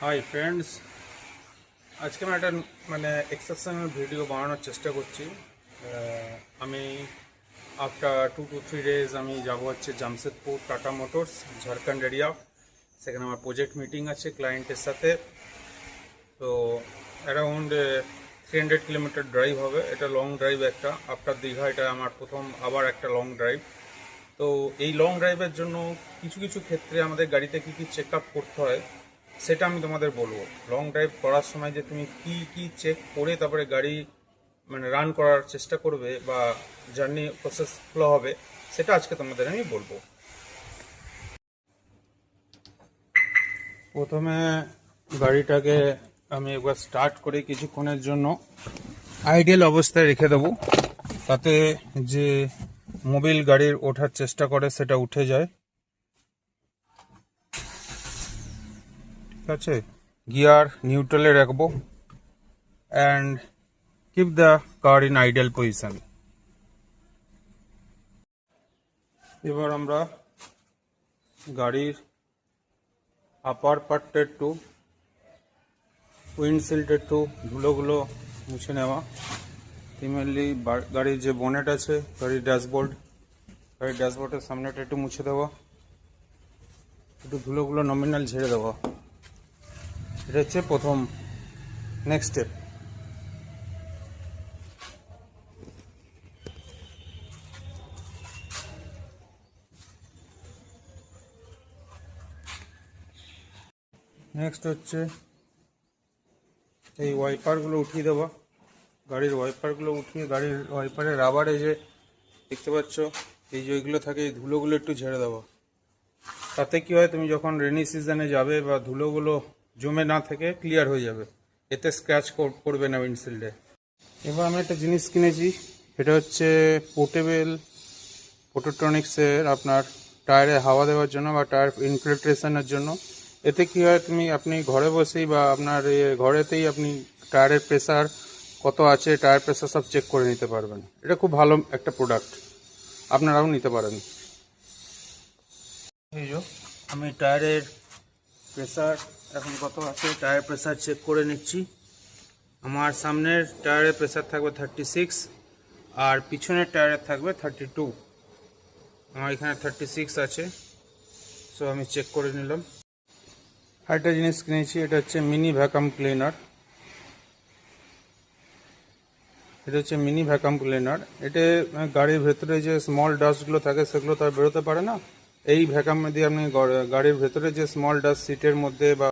Hi friends, আজকে আমি একটা এক্সেপশনাল ভিডিও বানানোর চেষ্টা করছি। আমি আফটার 2 to 3 ডেজ আমি যাব হচ্ছে Jamshedpur tata motors Jharkhand area. সেখানে আমার প্রজেক্ট মিটিং আছে ক্লায়েন্টের সাথে। তো অ্যারাউন্ড 300 কিলোমিটার ড্রাইভ হবে। এটা লং ড্রাইভ একটা। আফটার দীঘা এটা আমার প্রথম আবার একটা লং ড্রাইভ। তো এই লং ড্রাইভের জন্য কিছু কিছু ক্ষেত্রে আমাদের গাড়িতে কী কী চেক আপ করতে হয় সেটা আমি তোমাদের বলবো। লং ড্রাইভ করার সময় যে তুমি কি কি চেক করে তারপরে গাড়ি রান করার চেষ্টা করবে বা জার্নি প্রসেস ফ্লো হবে, সেটা আজকে তোমাদের আমি বলবো। প্রথমে গাড়িটাকে আমি একবার স্টার্ট করে কিছুক্ষণের জন্য আইডিয়াল অবস্থায় রেখে দেবো, তাতে যে মোবিল গাড়ির ওঠার চেষ্টা করে সেটা উঠে যায়। ঠিক আছে, গিয়ার নিউট্রালে রাখবো and keep the car in ideal position. এবার আমরা গাড়ির আপার পার্টটা একটু উইন্ডশিল্ড একটু ধুলোগুলো মুছে নেওয়া। মেনলি গাড়ির যে বোনেট আছে, গাড়ির ড্যাশবোর্ডের সামনেটা একটু মুছে দেওয়া, একটু ধুলোগুলো নমিনাল ঝেড়ে দেওয়া। এটা হচ্ছে প্রথম নেক্সট স্টেপ। নেক্সট হচ্ছে এই ওয়াইপারগুলো উঠিয়ে দেওয়া। গাড়ির ওয়াইপারগুলো উঠিয়ে গাড়ির ওয়াইপারের রাবারে যে দেখতে পাচ্ছ এই যে ওইগুলো থাকে, এই ধুলোগুলো একটু ঝেড়ে দেওয়া। তাতে কি হয়, তুমি যখন রেনি সিজনে যাবে বা ধুলোগুলো জমে না থেকে ক্লিয়ার হয়ে যাবে, এতে স্ক্র্যাচ করবে না উইন্ডশিল্ডে। এবার আমি একটা জিনিস কিনেছি, এটা হচ্ছে পোর্টেবল পোটোট্রনিক্সের আপনার টায়ারে হাওয়া দেওয়ার জন্য বা টায়ার ইনফিল্ট্রেশনের জন্য। এতে কি হয়, আপনি ঘরে বসেই বা আপনার ঘরেতেই আপনি টায়ারের প্রেসার কত আছে, টায়ার প্রেসার সব চেক করে নিতে পারবেন। এটা খুব ভালো একটা প্রোডাক্ট, আপনারাও নিতে পারেন। এই যে আমি টায়ারের প্রেসার এখন কত আছে, টায়ার প্রেসার চেক করে নিচ্ছি। আমার সামনের টায়ারের প্রেসার থাকবে 36 আর পিছনের টায়ারের থাকবে 32। আমার এখানে 36 আছে, সো আমি চেক করে নিলাম। আরেকটা জিনিস কিনেছি, এটা হচ্ছে মিনি ভ্যাকাম ক্লিনার। এটা হচ্ছে মিনি ভ্যাকাম ক্লিনার। এটা গাড়ির ভেতরে যে স্মল ডাস্টগুলো থাকে সেগুলো তো আর বেরোতে পারে না। এই ভ্যাকাম দিয়ে আপনি গাড়ির ভেতরে যে স্মল ডাস্ট সিটের মধ্যে বা